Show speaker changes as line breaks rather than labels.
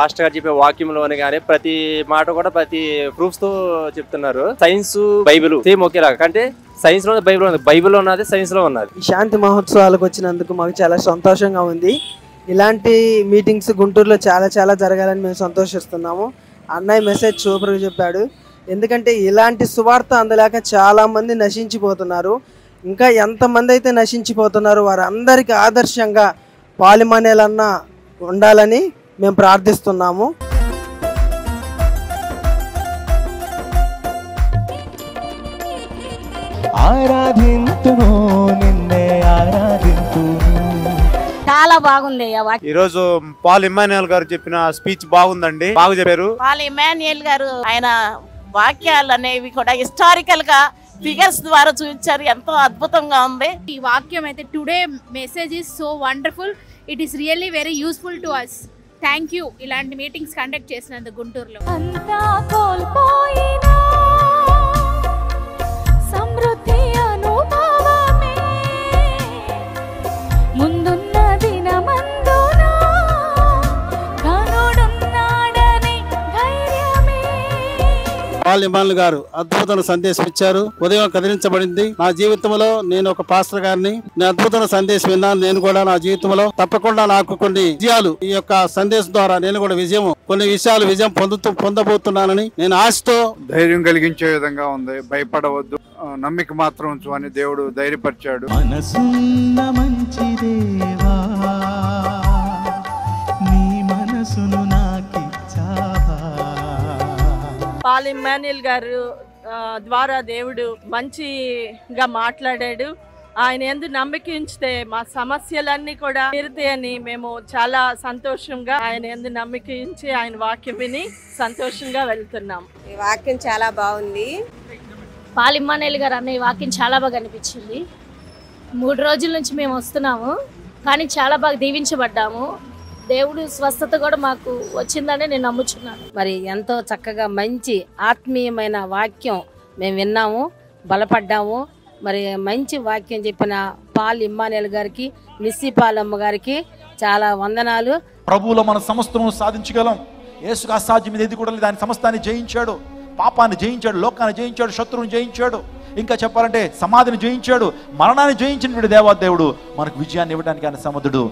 Pastor గారు చెప్పే వాక్యంలోనే కానీ ప్రతి మాట కూడా ప్రతి ప్రూఫ్స్ తో చెప్తున్నారు. సైన్స్ బైబిల్ సేమ్ ఒకేలాగా, అంటే సైన్స్ లో బైబిల్ ఉంది, బైబిల్ ఉన్నది సైన్స్ లో ఉన్నది.
ఈ శాంతి మహోత్సవాలకు వచ్చినందుకు మాకు చాలా సంతోషంగా ఉంది. ఇలాంటి మీటింగ్స్ గుంటూరులో చాలా చాలా జరగాలని మేము సంతోషిస్తున్నాము. అన్నయ్య మెసేజ్ సూపర్గా చెప్పాడు. ఎందుకంటే ఇలాంటి సువార్త అందలేక చాలా మంది నశించిపోతున్నారు. ఇంకా ఎంతమంది అయితే నశించిపోతున్నారో వారందరికీ ఆదర్శంగా పాల్ ఇమ్మానుయేల్ అన్న ఉండాలని మేము ప్రార్థిస్తున్నాము.
చాలా బాగుంది.
ఈ రోజు పాల్ ఇమ్మానుయేల్ గారు చెప్పిన స్పీచ్ బాగుందండి, బాగా చెప్పారు.
పాల్ ఇమ్మానుయేల్ గారు ఆయన వాక్యాలు అనేవి కూడా హిస్టారికల్ గా ఫిగర్స్ ద్వారా చూపించారు. ఎంతో అద్భుతంగా ఉంది
ఈ వాక్యం అయితే. Today message is so wonderful. It is really very useful to us. Thank you ఇలాంటి మీటింగ్స్ కండక్ట్ చేసినందుకు గుంటూరులో.
పాల్ ఇమ్మానుయేల్ గారు అద్భుతమైన సందేశం ఇచ్చారు. ఉదయం కదిలించబడింది. నా జీవితంలో నేను ఒక పాస్టర్ గారిని, నేను అద్భుతమైన సందేశం విన్నాను. నేను కూడా నా జీవితంలో తప్పకుండా నాకు కొన్ని విజయాలు, ఈ యొక్క సందేశం ద్వారా నేను కూడా కొన్ని విజయం పొందబోతున్నానని నేను ఆశతో
ధైర్యం కలిగించే విధంగా ఉంది. భయపడవద్దు, నమ్మిక మాత్రం ఉంచు అని దేవుడు ధైర్యపరిచాడు.
పాల్ ఇమ్మానుయేల్ గారు ద్వారా దేవుడు మంచిగా మాట్లాడాడు. ఆయన యందు నమ్మిక ఉంచితే మా సమస్యలన్నీ కూడా తీరుతాయని మేము చాలా సంతోషంగా ఆయన యందు నమ్మిక ఉంచి ఆయన వాక్యం విని సంతోషంగా వెళ్తున్నాం.
ఈ వాక్యం చాలా బాగుంది.
పాల్ ఇమ్మానుయేల్ గారు అన్న ఈ వాక్యం చాలా బాగా అనిపించింది. 3 రోజుల నుంచి మేము వస్తున్నాము, కానీ చాలా బాగా దీవించబడ్డాము. దేవుడు స్వస్థత కూడా మాకు వచ్చిందని నేను నమ్ముచున్నాను.
మరి ఎంతో చక్కగా మంచి ఆత్మీయమైన వాక్యం మేము విన్నాము, బలపడ్డాము. మరి మంచి వాక్యం చెప్పిన పాల్ ఇమ్మానుయేల్ గారికి, మిస్సి పాలమ్మ గారికి చాలా వందనాలు.
ప్రభువులో మన సమస్తము సాధించగలం. యేసుకు అసాధ్యం ఏది కూడా లేదు. ఆయన సమస్తాన్ని జయించాడు, పాపాన్ని జయించాడు, లోకాన్ని జయించాడు, శత్రువుని జయించాడు. ఇంకా చెప్పాలంటే సమాధిని జయించాడు, మరణాన్ని జయించిన దేవాదేవుడు మనకు విజయాన్ని ఇవ్వడానికి ఆయన సమర్థుడు.